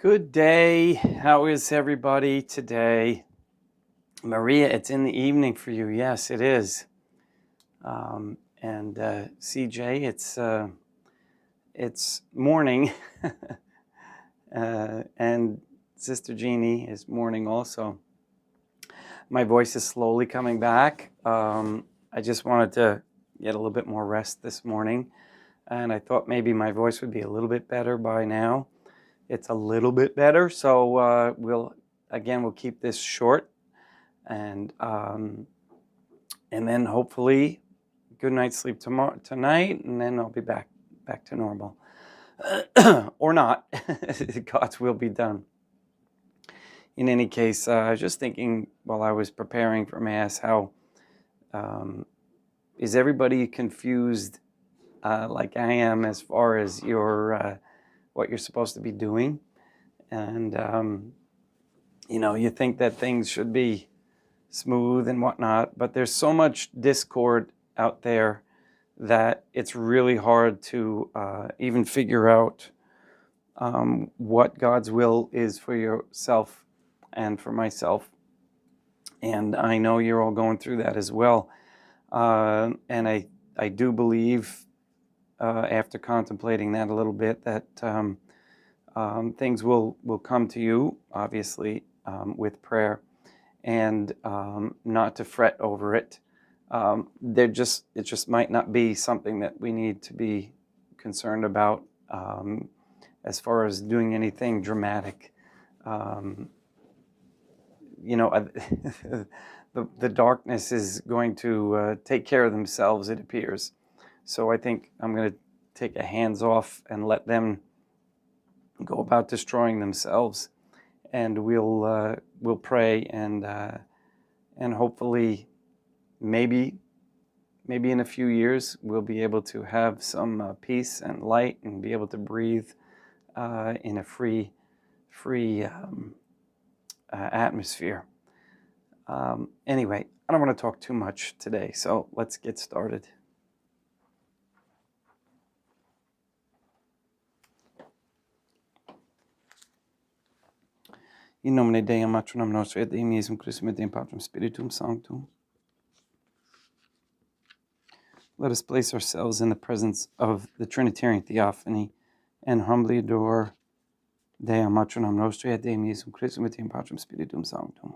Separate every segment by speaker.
Speaker 1: Good day. How is everybody today? Maria, it's in the evening for you. Yes, it is. And CJ, it's morning, and Sister Jeannie is morning also. My voice is slowly coming back. I just wanted to get a little bit more rest this morning, and I thought maybe my voice would be a little bit better by now. It's a little bit better, so we'll keep this short, and then hopefully good night's sleep tonight, and then I'll be back to normal, or not. God's will be done. In any case, I was just thinking while I was preparing for Mass, how is everybody confused like I am as far as your what you're supposed to be doing? And you think that things should be smooth and whatnot, but there's so much discord out there that it's really hard to even figure out what God's will is for yourself and for myself. And I know you're all going through that as well. And I do believe, after contemplating that a little bit, that things will come to you, obviously, with prayer, and not to fret over it. It just might not be something that we need to be concerned about as far as doing anything dramatic. The darkness is going to take care of themselves, it appears. So I think I'm going to take a hands off and let them go about destroying themselves, and we'll pray, and hopefully maybe in a few years we'll be able to have some peace and light and be able to breathe in a free atmosphere. Anyway, I don't want to talk too much today, so let's get started. In nomine Dei, Patronum nostrum, et Dei Iesum Christum, et Deum Patrum Spiritum Sanctum. Let us place ourselves in the presence of the Trinitarian Theophany and humbly adore Deum Patronum nostrum, et Deum Iesum Christum, et Deum Patrum Spiritum Sanctum.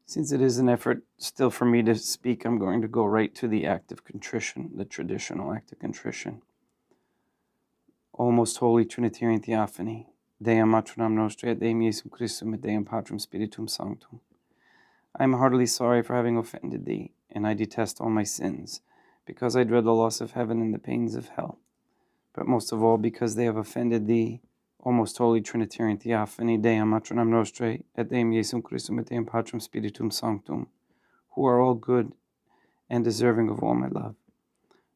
Speaker 1: Since it is an effort still for me to speak, I'm going to go right to the act of contrition, the traditional act of contrition. O most holy Trinitarian Theophany, Deum Patronum nostrum, et Deum Iesum Christum, et Deum Patrum Spiritum Sanctum. I am heartily sorry for having offended thee, and I detest all my sins, because I dread the loss of heaven and the pains of hell, but most of all because they have offended thee, O most holy Trinitarian Theophany, Deum Patronum nostrum, et Deum Iesum Christum, et Deum Patrum Spiritum Sanctum, who are all good and deserving of all my love.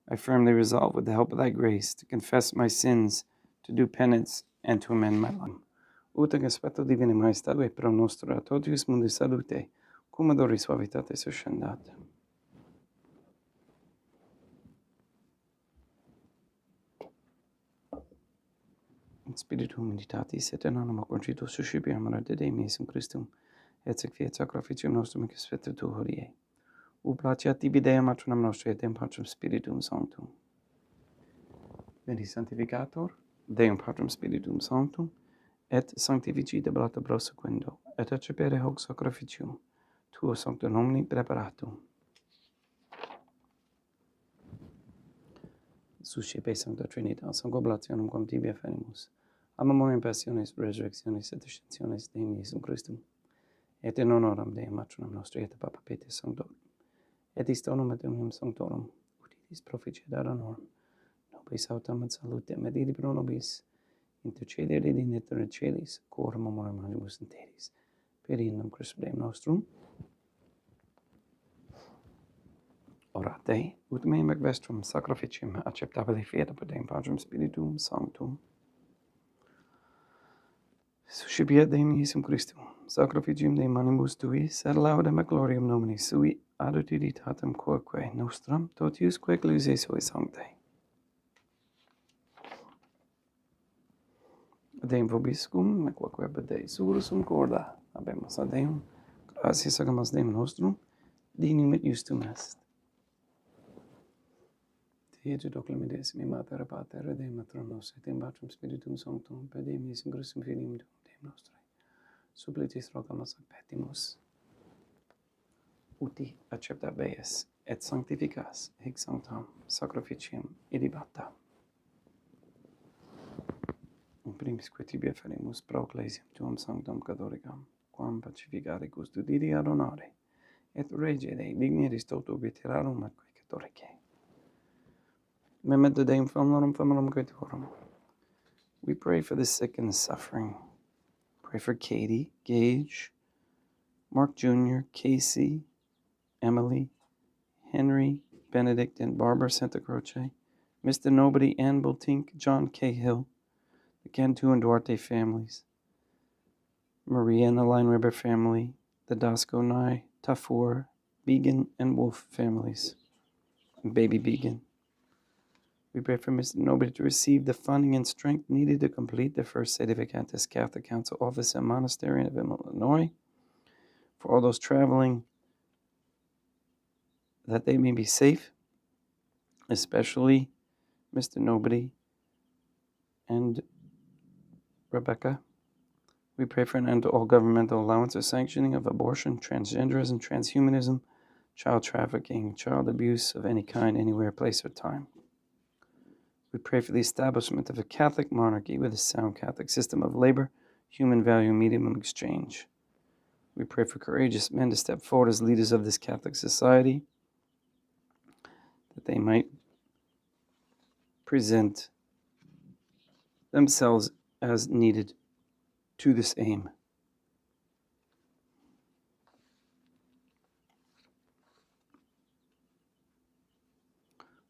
Speaker 1: I firmly resolve, with the help of thy grace, to confess my sins, to do penance, and to amend my life. Ut aspetto divine maestade pro nostro totius mundi salute, cum adori suavitate suscendate. In spiritum meditatis et in anima contrito suscipiam ad Deum Iesum Christum, et sanctificat sacrificium nostrum ex spiritu hodie. U placeat tibi Deum Patronum nostrum, et Deum Patrum Spiritum Sanctum. Beni sanctificator, Deum Patrum Spiritum Sanctum, et sanctificite blata prosequendo, et accepere hoc sacrificium, tuo sanctum omni preparatum. Suscipe Sancta Trinitas, Sancta Oblationum quam tibi afferimus, a memoriam passionis, resurrectionis et ascensionis Deum Iesum Christum, et in honoram Deum Patronum nostrum, et Papa Peter Sanctorum, et istonum et unium sanctorum, ut itis proficedat honorum, nobis autem et salutem et idi pro nobis intercedere in eterna celis, cor memoriam animus interis, per innum Christum Deum nostrum. Orate, ut meum ec vestrum sacrificium acceptabile fiat per Deum Patrum Spiritum Sanctum. Suscipiat Deum Iesum Christum, sacrificium Deum animus tuis, et laudem et gloriam nomini sui, ad utilitatem quoque nostram, totiusque ecclesiae sui sanctae. Deum vobiscum, et quoque ab Dei surusum corda, habemus ad Deum, gratias agamus Deum nostrum, dignum et justum est. Te doc clemidissimi Mater Pater, Redemptor nos, et in Patrum Spiritum Sanctum, per Deum Iesum Christum Filium Deum nostri, supplicis rogamus ac petimus, uti acceptabeis et sanctificas hic sanctam sacrificium idibata. In primisque tibi ferimus pro ecclesiam tuum sanctam catholicam, quam pacificare custodiri ad honore, et rege Dei dignitas toto veterarum atque catholicae. Memento Deum famularum coetorum. We pray for the sick and the suffering. Pray for Katie, Gage, Mark Jr., Casey, Emily, Henry, Benedict, and Barbara Santa Croce, Mr. Nobody, Ann Bultink, John Cahill, the Cantu and Duarte families, Maria and the Line River family, the Dasco Nye, Tafur, Began, and Wolf families, and baby Began. We pray for Mr. Nobody to receive the funding and strength needed to complete the first Sedevacantist Catholic Council office and monastery in Illinois. For all those traveling, that they may be safe, especially Mr. Nobody and Rebecca. We pray for an end to all governmental allowance or sanctioning of abortion, transgenderism, transhumanism, child trafficking, child abuse of any kind, anywhere, place, or time. We pray for the establishment of a Catholic monarchy with a sound Catholic system of labor, human value, medium of exchange. We pray for courageous men to step forward as leaders of this Catholic society, that they might present themselves as needed to this aim.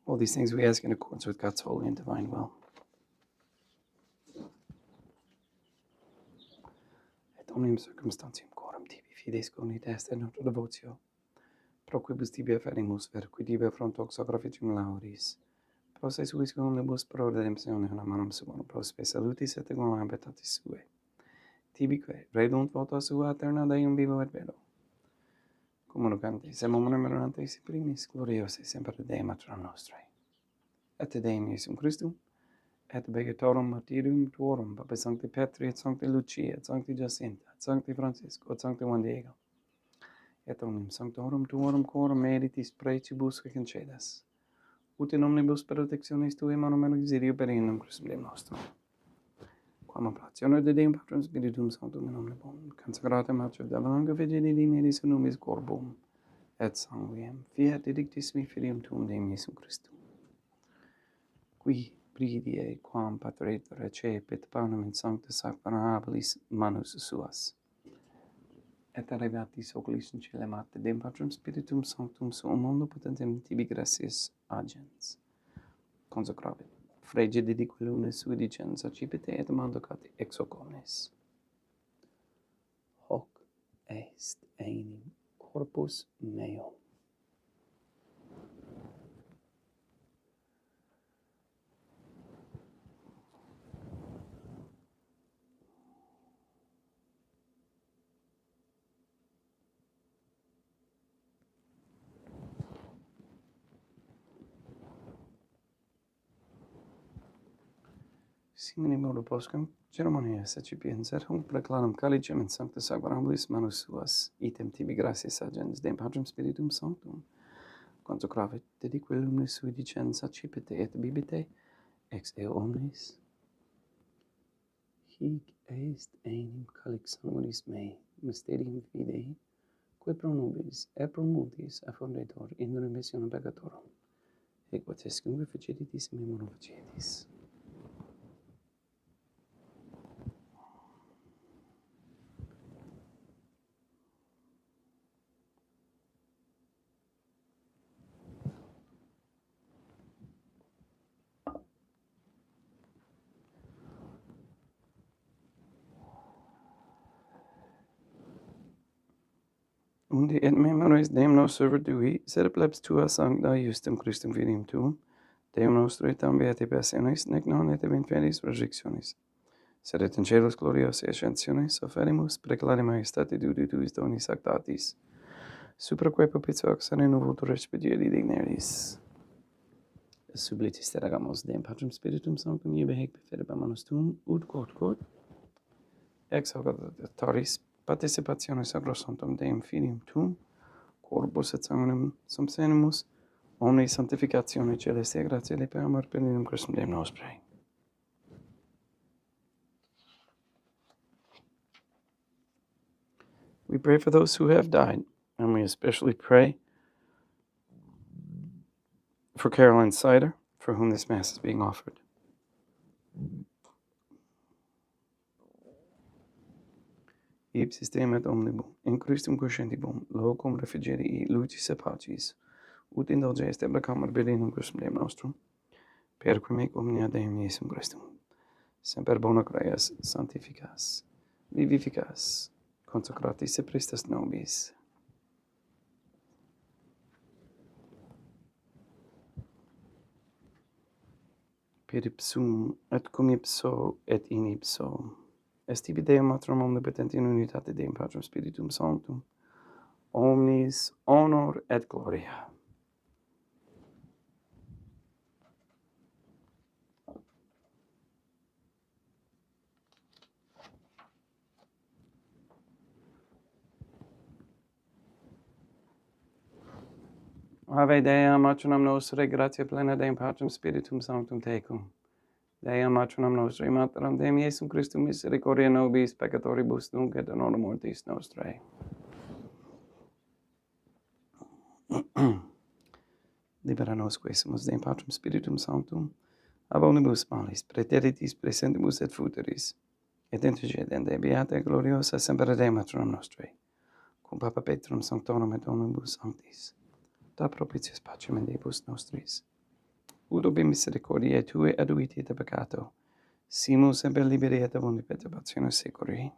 Speaker 1: All these things we ask in accordance with God's holy and divine will. Et omnium circumstantium coram tibi fides conit est et nota devotio, pro quibus tibi afferimus, ver qui tibi affront hoc sacrificium lauris, pro se suis conlibus pro redemptione manum suum, pro spe salutis et egulam habitatis sue, tibique redunt vota sua aeterna Deum vivo et vero, communicantes et momentum erantes primis gloriose semper Deum Patrum nostri, et Deum Iesum Christum, et begetorum martyrium tuorum, Papae Sancti Petri, et Sancti Lucia, et Sancti Jacinta, et Sancti Francisco, et Sancti Juan Diego, et omnium sanctorum tuorum coram meritis precibus concedas, ut in omnibus protectionis tui manum exilio per innum Christum Deum nostrum. Quam oblatione de Deum Patrum Spiritum Sanctum in omnibus, consecratem acceptabile fideli dineris in numis corpum, et sanguinem, fiat edictis mi filium tuum Deum Iesum Christum, qui pridie quam patriae recepit panem in sancta sacramentibus manus suas, et elevatis oculis in caelum ad Deum Patrum Spiritum Sanctum suum omnipotentem tibi gratias agens. Consecravit frege dedique lunes sui dicens accipite et manducat ex hoc omnes. Hoc est enim corpus meum. Simini modo poscum, ceremonias accipiens, et hunc preclaram calicem in sancta sacramentis manus suas, item tibi gratias agens Deum Patrum Spiritum Sanctum, consecravit dedique lumnis sui dicens accipite et bibite ex eo omnis. Hic est enim calix sanguinis mei, mysterium fidei, quae pro nobis et pro multis affundetur in remissionem peccatorum, Equatescum refugiatis memorum faciatis. Undi et memoris Deum nostro verdui, sed plebs tua sancta justum Christum fidem tuum, Deum nostro et tam beati passionis, nec non et in felicis resurrectionis. Sed et in caelos gloriosae ascensionis, offerimus preclare majestate Dei tuis donis actatis, supraque propitio axane vultur expediere digneris. Sublitis teragamus Deum Patrum Spiritum Sanctum, iube hec perfereba manus tuum, ut quod, ex hoc auditoris participationis Sacro Sanctum Deum Filium tuum, corpus et sanguinem subsenimus, omni sanctificatione celestia gratia Dei per amor per Christum Deum nostri. We pray for those who have died, and we especially pray for Caroline Sider, for whom this Mass is being offered. Ipsis Deum et omnibus, in Christum crescentibum, locum refugiarii lucis et pacis, ut indulge est ebrecamur Belinum Christum Deum nostrum, perque mec omnia Deum Iesum Christum, semper bona creas, sanctificas, vivificas, consecratis et prestas nobis. Per ipsum et cum ipso et in ipso, est tibi Deum Matrum omnipotent in unitate Deum Patrum Spiritum Sanctum, omnis honor et gloria. Ave Dea, Matronam Nostrae, gratia plena Deum Patrum Spiritum Sanctum tecum. Dea Matronam Nostrae, Materam Deum Iesum Christum, misericordia nobis peccatoribus, nunc et in hora mortis nostrae. Libera nos quesumus Deum Patrum Spiritum Sanctum, ab omnibus malis, praeteritis, praesentibus et futuris, et intercedende beata et gloriosa semper Dei Matronam Nostrae, cum Papa Petrum Sanctorum et omnibus sanctis, da propitius pacem in Deibus nostris, ut ubi misericordiae Tue aduiti et peccato, simus semper liberi et ab omni perturbationis securi.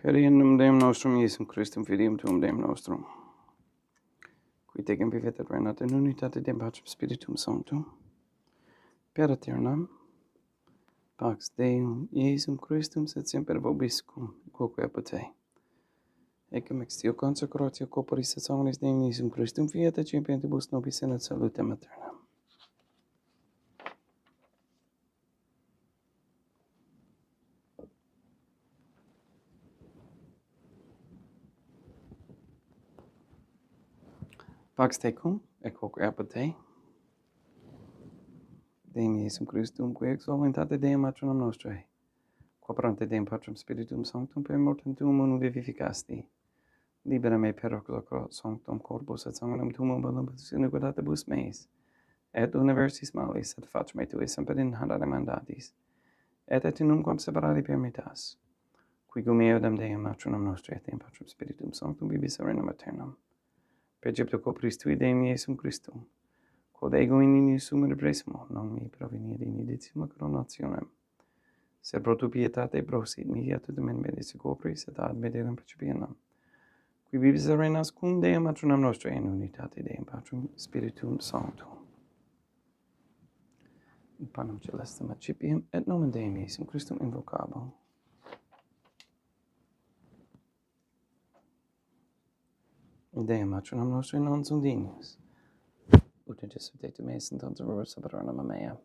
Speaker 1: Per innum Deum nostrum Iesum Christum filium Tuum Deum nostrum, qui tecum vivet et regnat in unitate Deum Patrum Spiritum Sanctum, per aeternam, pax Deum Iesum Christum et semper vobiscum, quoque apud Te. Ecum extio consecratio corporis et sanguinis Deum Iesum Christum fiat et cipientibus nobis in et salutem aeternam. Pax tecum, et quoque apud Te, Deum Iesum Christum, qui ex voluntate Deum Matronam Nostrae, quoperante Deum Patrum Spiritum Sanctum per mortem Tuum unum vivificasti, libera me per oclo sanctum corpus et sanguinem Tuum voluntas iniquitatibus meis, et universis malis, et fac me Tui semper in handare mandatis, et in nunquam separari permittas, qui cum eodem Deum Matronam Nostrae et Deum Patrum Spiritum Sanctum vivis serenum aeternam, percepto copris Tui Deum Iesum Christum, quod ego in inius sumere presumo, non mi proveniet in editium coronationem, sed pro tu pietate prosit media tutum in medici copris et ad medium principienam, qui vivis et reinas cum Deum Matronam Nostrae in unitate Deum Patrum Spiritum Sanctum. In panem celestem accipiem et nomen Deum Iesum Christum invocabo. Deum Matronam Nostrae non sum dignius, ut in Jesu tectum eis in tantum verbum saperornum mea.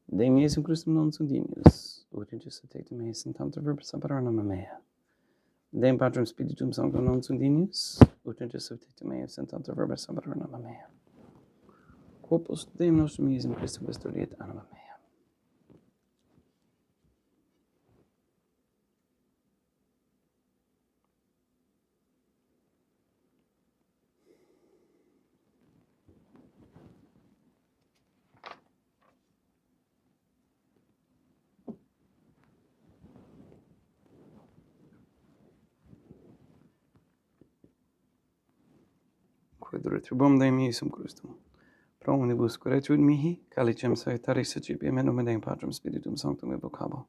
Speaker 1: Deum Iesum Christum non sum dignius, ut in Jesu tectum eis in tantum verbum saperornum mea. Deum Patrum Spiritum Sanctum non sum dignius, ut in Jesu tectum eis in tantum verbum saperornum mea. Corpus Deum nostrum Iesum Christum custodiet anima mea. quid retribum Deum Iesum Christum. Pro omnibus quaeretur mihi, calicem saetari secipiem et nomen Deum Patrum Spiritum Sanctum et vocabo.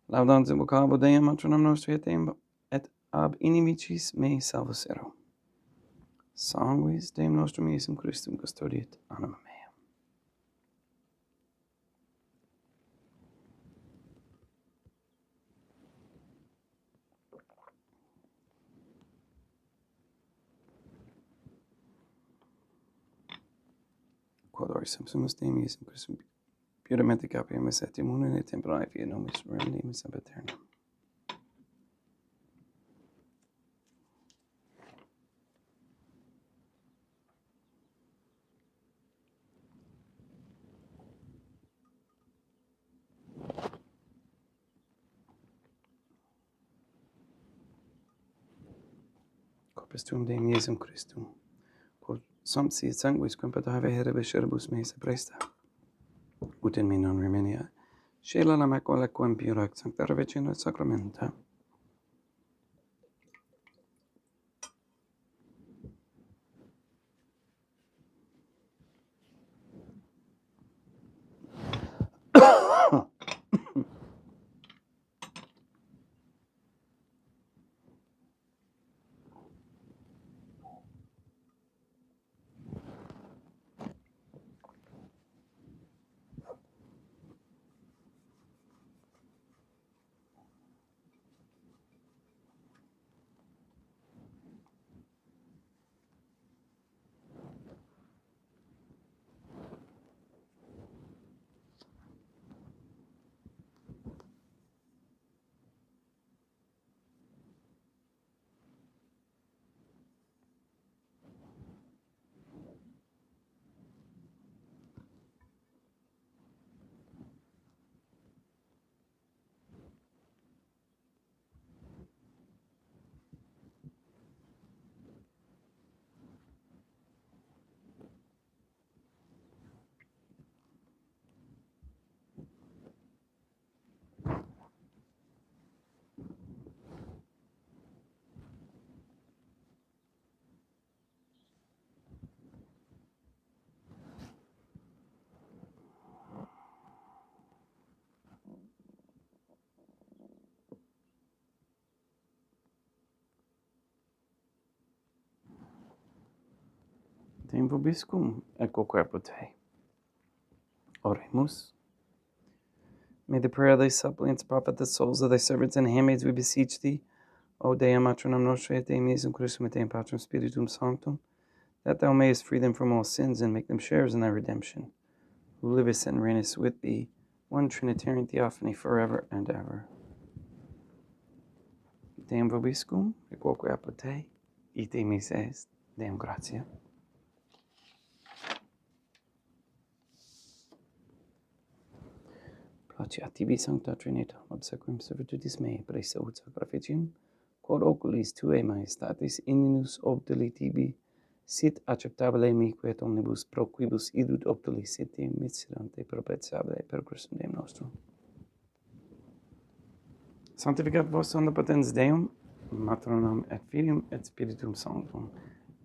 Speaker 1: Laudans in vocabo Deum matronam nostri et ab inimicis mei salvacero. Sanguis Deum nostrum Iesum Christum custodiet anima mea. Quodor sumus Deum Iesum Christum puramente capiam et immunem et temporae fiat nomis remedim ab aeternam. Corpus tuum Deum Iesum Christum, quod sumpsi et sanguis quem patave herebe cerebus meis presta, ut in me non remenia, scela la macula quem pura sancta revecina sacramenta. Deum vobiscum et quoque apud te. Oremus. May the prayer of thy suppliants profit the souls of thy servants and handmaids, we beseech thee, O Deum matronam nostri et Deum Iesum Christum et Deum Patrum Spiritum Sanctum, that thou mayest free them from all sins and make them sharers in thy redemption, who livest and reignest with thee, one Trinitarian Theophany, forever and ever. Deum vobiscum et quoque apud te, ite mises, Deum gratia. Placia tibi sancta Trinitas, obsequim servitudis mei, presta ut sacrificium, quod oculis tuae majestatis inminus obduli tibi, sit acceptabile mique et omnibus pro quibus idut obduli sit miserante propitiabile per Christum Deum nostrum. Sanctificat vos omnipotens Deum, matronam et filium et spiritum sanctum.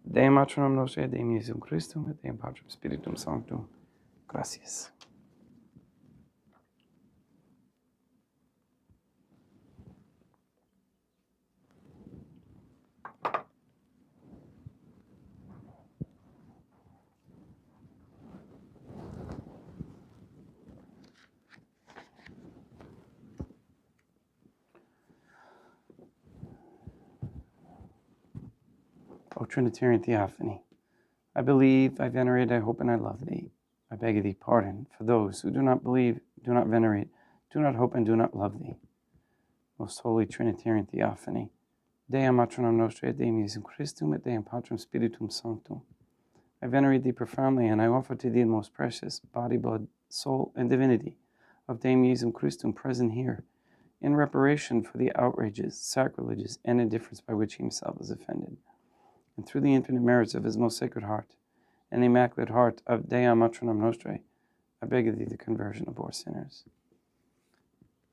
Speaker 1: Deum matronam nostri et Deum Iesum Christum et Deum Patrum Spiritum Sanctum. Gracias. O Trinitarian Theophany, I believe, I venerate, I hope, and I love thee. I beg of thee pardon for those who do not believe, do not venerate, do not hope, and do not love thee. Most Holy Trinitarian Theophany, Deum matronam nostri et Deum Iesum Christum et Deum Patrum Spiritum Sanctum. I venerate thee profoundly, and I offer to thee the most precious body, blood, soul, and divinity of Deum Iesum Christum present here, in reparation for the outrages, sacrileges, and indifference by which he himself is offended. And through the infinite merits of his most sacred heart, and the immaculate heart of Deum matronam nostri, I beg of thee the conversion of all sinners.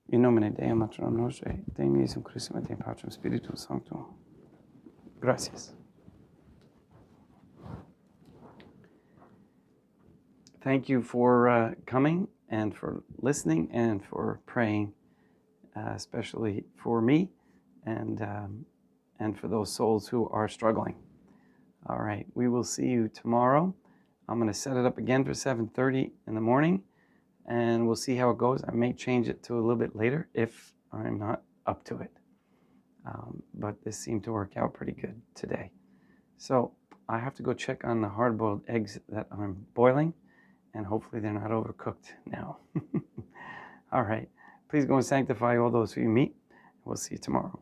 Speaker 1: In nomine Deum matronam nostri, Deum Iesum Christum et Deum Patrum Spiritum Sanctum. Gracias. thank you for coming and for listening and for praying, especially for me and for those souls who are struggling. All right, we will see you tomorrow. I'm going to set it up again for 7:30 in the morning, and we'll see how it goes. I may change it to a little bit later if I'm not up to it. But this seemed to work out pretty good today. So I have to go check on the hard-boiled eggs that I'm boiling, and hopefully they're not overcooked now. All right. Please go and sanctify all those who you meet. We'll see you tomorrow.